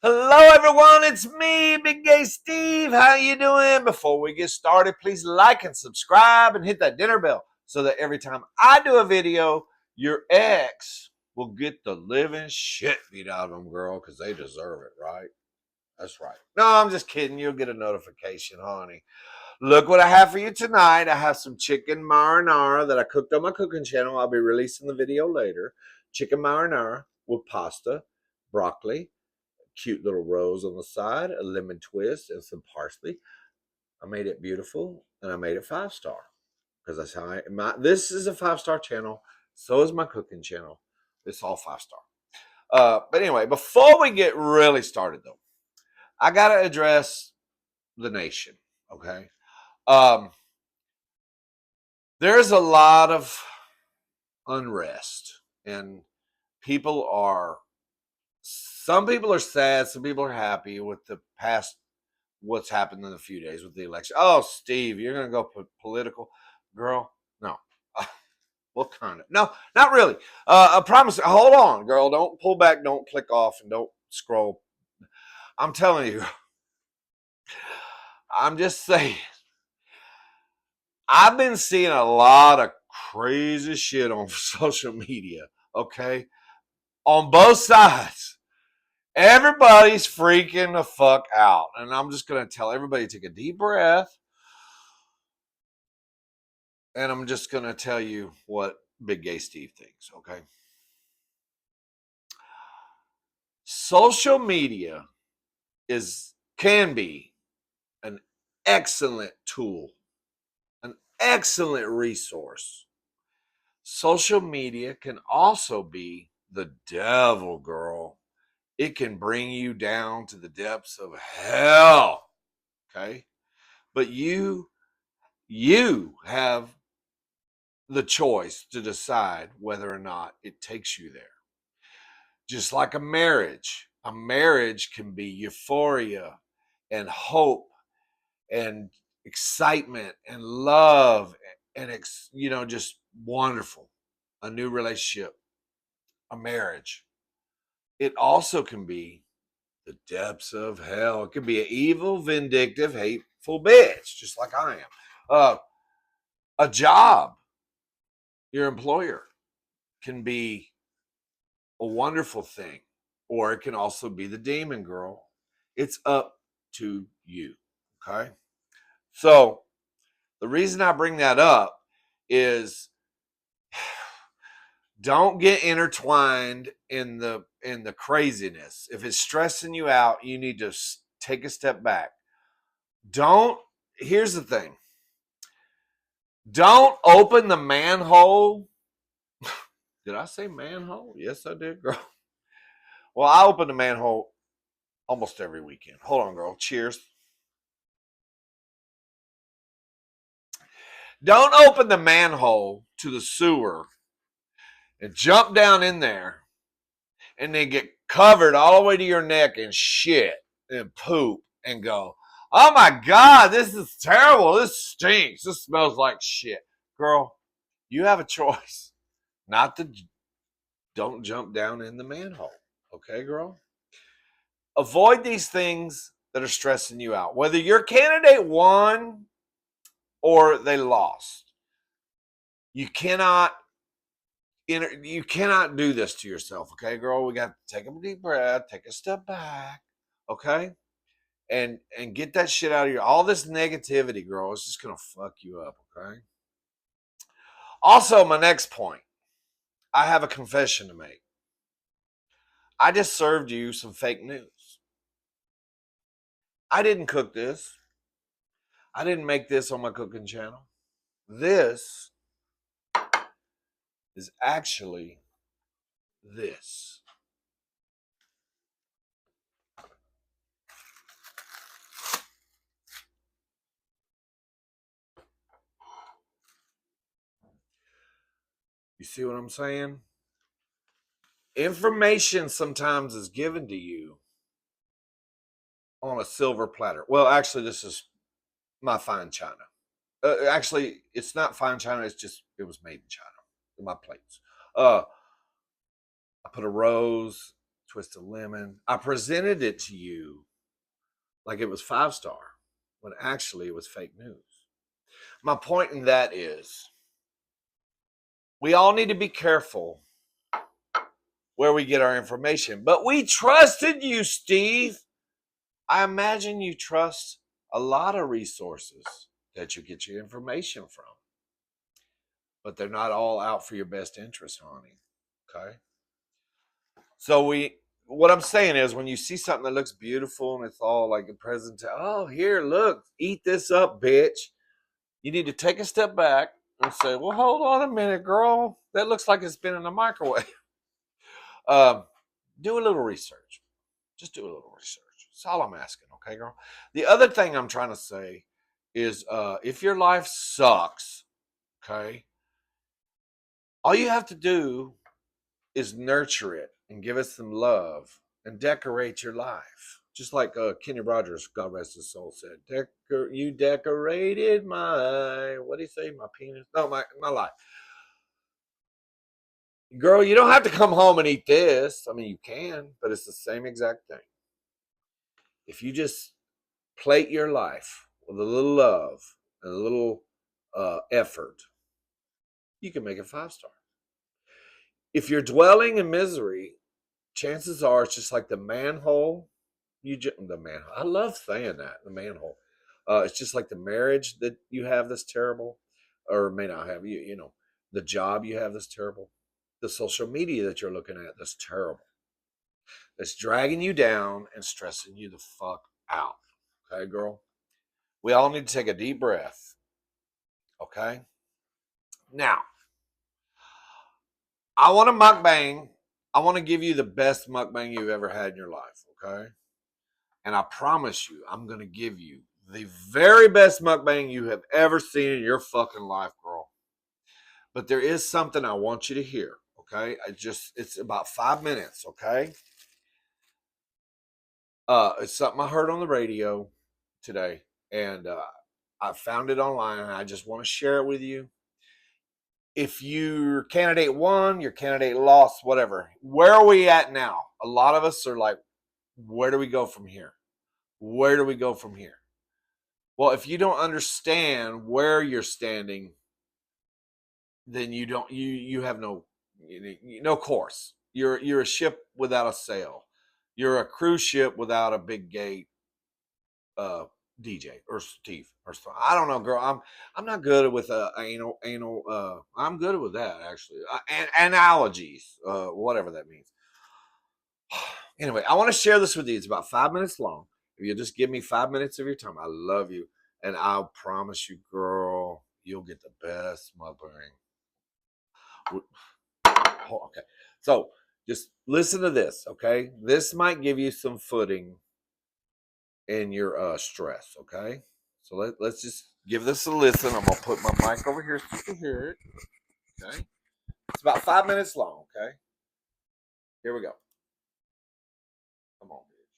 Hello everyone, it's me, Big Gay Steve. How you doing? Before we get started, please like and subscribe and hit that dinner bell so that every time I do a video, your ex will get the living shit beat out of them, girl, because they deserve it, right? That's right. No, I'm just kidding. You'll get a notification, honey. Look what I have for you tonight. I have some chicken marinara that I cooked on my cooking channel. I'll be releasing the video later. Chicken marinara with pasta, broccoli, cute little rose on the side, a lemon twist, and some parsley. I made it beautiful, and I made it 5-star because that's how this is a 5-star channel. So is my cooking channel. It's all 5-star. But anyway, before we get really started, though, I gotta address the nation. Okay, there's a lot of unrest, and people are. Some people are sad. Some people are happy with the past what's happened in a few days with the election. Oh, Steve, you're going to go political? Girl, no. What kind of? No, not really. I promise. Hold on, girl. Don't pull back. Don't click off and don't scroll. I'm telling you. I'm just saying. I've been seeing a lot of crazy shit on social media, okay? On both sides. Everybody's freaking the fuck out. And I'm just going to tell everybody to take a deep breath. And I'm just going to tell you what Big Gay Steve thinks, okay? Social media can be an excellent tool, an excellent resource. Social media can also be the devil, girl. It can bring you down to the depths of hell, okay? But you have the choice to decide whether or not it takes you there. Just like a marriage can be euphoria and hope and excitement and love and just wonderful. A new relationship, a marriage. It also can be the depths of hell. It can be an evil, vindictive, hateful bitch, just like I am. A job, your employer can be a wonderful thing, or it can also be the demon, girl. It's up to you. Okay. So the reason I bring that up is don't get intertwined in the craziness. If it's stressing you out, you need to take a step back. Here's the thing. Don't open the manhole. Did I say manhole? Yes, I did, girl. Well, I open the manhole almost every weekend. Hold on, girl. Cheers. Don't open the manhole to the sewer and jump down in there and then get covered all the way to your neck in shit and poop and go, oh my God, this is terrible. This stinks. This smells like shit. Girl, you have a choice not to. Don't jump down in the manhole. Okay, girl? Avoid these things that are stressing you out. Whether your candidate won or they lost, you cannot do this to yourself. Okay, girl? We got to take a deep breath, take a step back. Okay, and get that shit out of you. All this negativity, girl, is just gonna fuck you up. Okay. Also, my next point, I have a confession to make. I just served you some fake news. I didn't cook this. I didn't make this on my cooking channel. This is actually this. You see what I'm saying? Information sometimes is given to you on a silver platter. Well, actually, this is my fine china. Actually, it's not fine china. It was made in China. My plates. I put a rose twist of lemon. I presented it to you like it was 5-star when actually it was fake news. My point in that is we all need to be careful where we get our information. But we trusted you, Steve. I imagine you trust a lot of resources that you get your information from. But they're not all out for your best interest, honey. Okay? So what I'm saying is when you see something that looks beautiful and it's all like a present, oh, here, look, eat this up, bitch. You need to take a step back and say, well, hold on a minute, girl. That looks like it's been in the microwave. Um, do a little research. Just do a little research. That's all I'm asking, okay, girl? The other thing I'm trying to say is if your life sucks, okay, all you have to do is nurture it and give it some love and decorate your life. Just like Kenny Rogers, God rest his soul, said, you decorated my, what do you say, my penis? No, my life. Girl, you don't have to come home and eat this. I mean, you can, but it's the same exact thing. If you just plate your life with a little love and a little effort, you can make it 5-star. If you're dwelling in misery, chances are it's just like the manhole. The manhole. I love saying that, the manhole. It's just like the marriage that you have that's terrible, or may not have the job you have that's terrible, the social media that you're looking at that's terrible. That's dragging you down and stressing you the fuck out. Okay, girl? We all need to take a deep breath. Okay? Now, I want to mukbang. I want to give you the best mukbang you've ever had in your life. Okay? And I promise you, I'm going to give you the very best mukbang you have ever seen in your fucking life, girl. But there is something I want you to hear. Okay? It's about 5 minutes. Okay? It's something I heard on the radio today, and I found it online, and I just want to share it with you. If your candidate won, your candidate lost, whatever. Where are we at now? A lot of us are like, where do we go from here? Where do we go from here? Well, if you don't understand where you're standing, then you have no course. You're a ship without a sail. You're a cruise ship without a big gate. DJ or Steve or something. I don't know, girl. I'm not good with anal. I'm good with that actually. Analogies, whatever that means. Anyway, I want to share this with you. It's about 5 minutes long. If you just give me 5 minutes of your time, I love you, and I'll promise you, girl, you'll get the best mukbang. Okay, so just listen to this. Okay, this might give you some footing in your stress. Okay, so let's just give this a listen. I'm gonna put my mic over here so you can hear it. Okay, it's about 5 minutes long. Okay, here we go. Come on, bitch.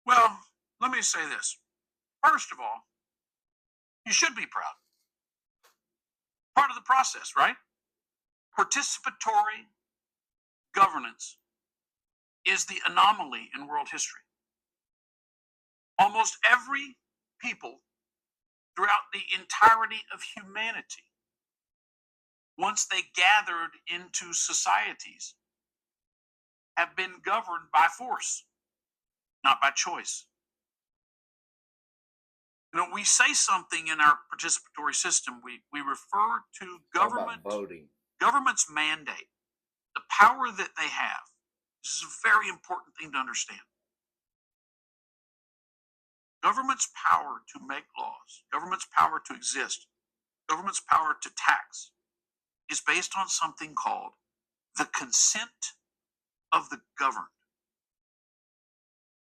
Well, let me say this. First of all, you should be proud. Part of the process, right? Participatory governance is the anomaly in world history. Almost every people throughout the entirety of humanity, once they gathered into societies, have been governed by force, not by choice. We say something in our participatory system. We refer to government's mandate, the power that they have. This is a very important thing to understand. Government's power to make laws, government's power to exist, government's power to tax is based on something called the consent of the governed.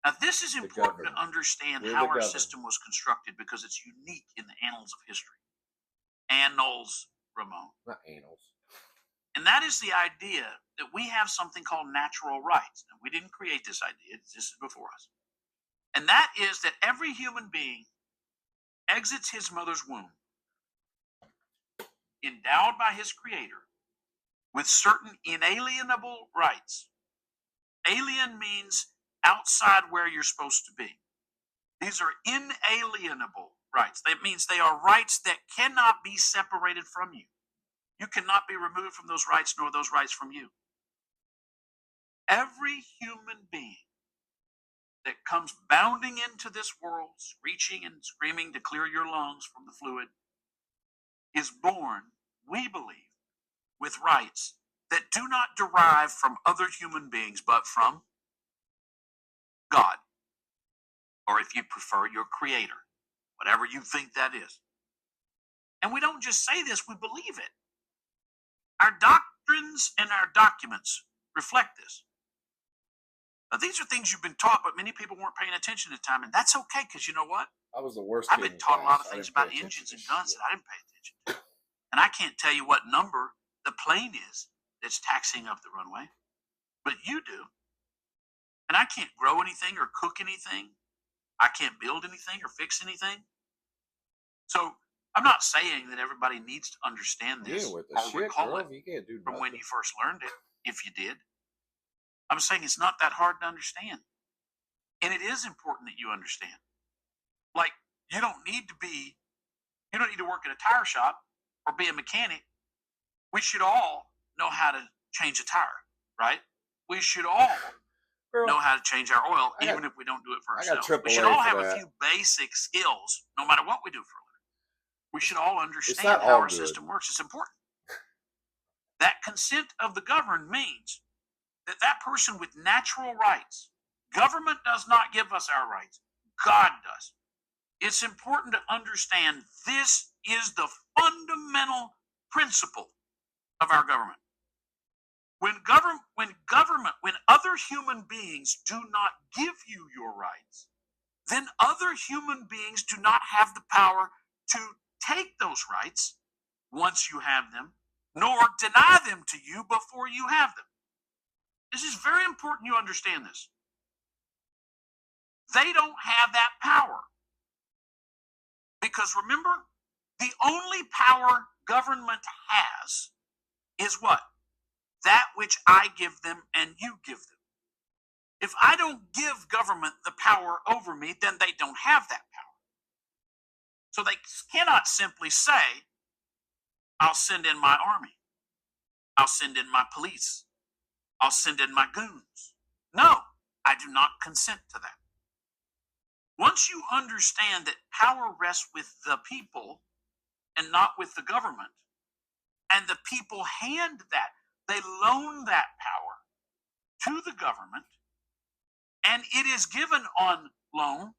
Now, this is important to understand how our system was constructed because it's unique in the annals of history. Annals, Ramon. Not annals. And that is the idea that we have something called natural rights. Now, we didn't create this idea. This is before us. And that is that every human being exits his mother's womb endowed by his creator with certain inalienable rights Alien means outside where you're supposed to be. These are inalienable rights. That means they are rights that cannot be separated from you. You cannot be removed from those rights, nor those rights from you. Every human being that comes bounding into this world, screeching and screaming to clear your lungs from the fluid, is born, we believe, with rights that do not derive from other human beings, but from God. Or if you prefer, your creator, whatever you think that is. And we don't just say this, we believe it. Our doctrines and our documents reflect this. Now, these are things you've been taught, but many people weren't paying attention at the time, and that's okay, because you know what? I was the worst. I've been taught a lot of things about engines and guns that I didn't pay attention to. And I can't tell you what number the plane is that's taxiing up the runway, but you do. And I can't grow anything or cook anything. I can't build anything or fix anything. So I'm not saying that everybody needs to understand this or recall it from when you first learned it, if you did. I'm saying it's not that hard to understand. And it is important that you understand. Like, you don't need to work at a tire shop or be a mechanic. We should all know how to change a tire, right? We should all know how to change our oil, even if we don't do it for ourselves. We should all have a few basic skills, no matter what we do for a living. We should all understand how our system works. It's important. That consent of the governed means that that person with natural rights, government does not give us our rights, God does. It's important to understand this is the fundamental principle of our government. When other human beings do not give you your rights, then other human beings do not have the power to take those rights once you have them, nor deny them to you before you have them. This is very important you understand this. They don't have that power. Because remember, the only power government has is what? That which I give them and you give them. If I don't give government the power over me, then they don't have that power. So they cannot simply say, I'll send in my army. I'll send in my police. I'll send in my goons. No, I do not consent to that. Once you understand that power rests with the people and not with the government, and the people hand that, they loan that power to the government, and it is given on loan,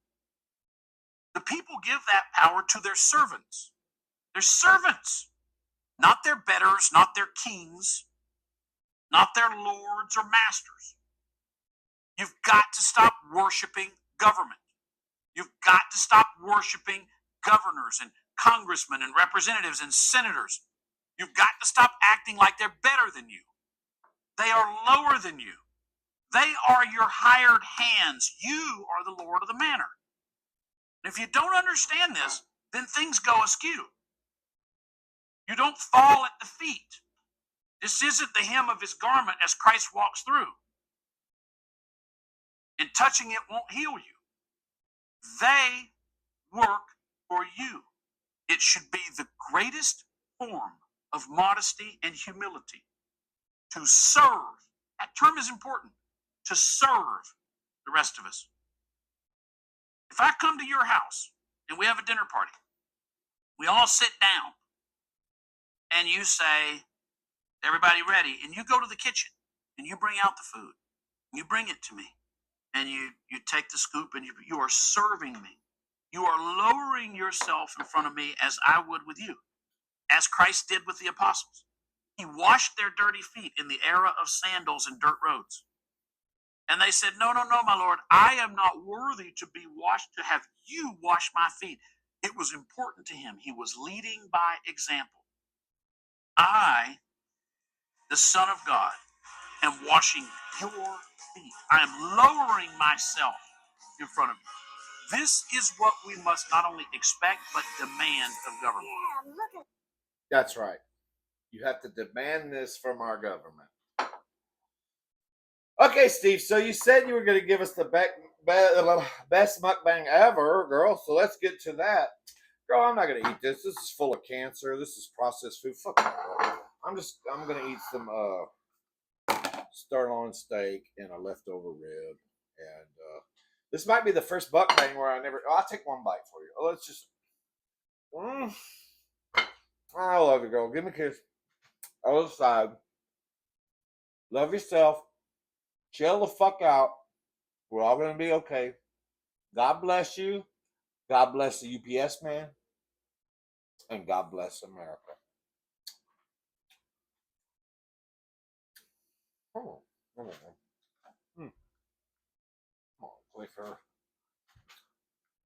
the people give that power to their servants. Their servants, not their betters, not their kings, not their lords or masters. You've got to stop worshiping government. You've got to stop worshiping governors and congressmen and representatives and senators. You've got to stop acting like they're better than you. They are lower than you. They are your hired hands. You are the Lord of the manor. And if you don't understand this, then things go askew. You don't fall at the feet. This isn't the hem of his garment as Christ walks through. And touching it won't heal you. They work for you. It should be the greatest form of modesty and humility to serve. That term is important. To serve the rest of us. If I come to your house and we have a dinner party, we all sit down and you say, everybody ready? And you go to the kitchen and you bring out the food. You bring it to me and you take the scoop and you are serving me. You are lowering yourself in front of me as I would with you, as Christ did with the apostles. He washed their dirty feet in the era of sandals and dirt roads. And they said, no, my Lord, I am not worthy to be washed, to have you wash my feet. It was important to him. He was leading by example. I, the Son of God, am washing your feet. I am lowering myself in front of you. This is what we must not only expect, but demand of government. That's right. You have to demand this from our government. Okay, Steve. So you said you were going to give us the best mukbang ever, girl. So let's get to that. Girl, I'm not going to eat this. This is full of cancer. This is processed food. Fuck that, girl. I'm going to eat some sirloin steak and a leftover rib. And this might be the first mukbang where I never. Oh, I'll take one bite for you. Oh, let's just. Mm, I love you, girl. Give me a kiss. Other side. Love yourself. Chill the fuck out. We're all going to be okay. God bless you. God bless the UPS man. And God bless America. Come on. Come on. Hmm. Come on, Wayfair.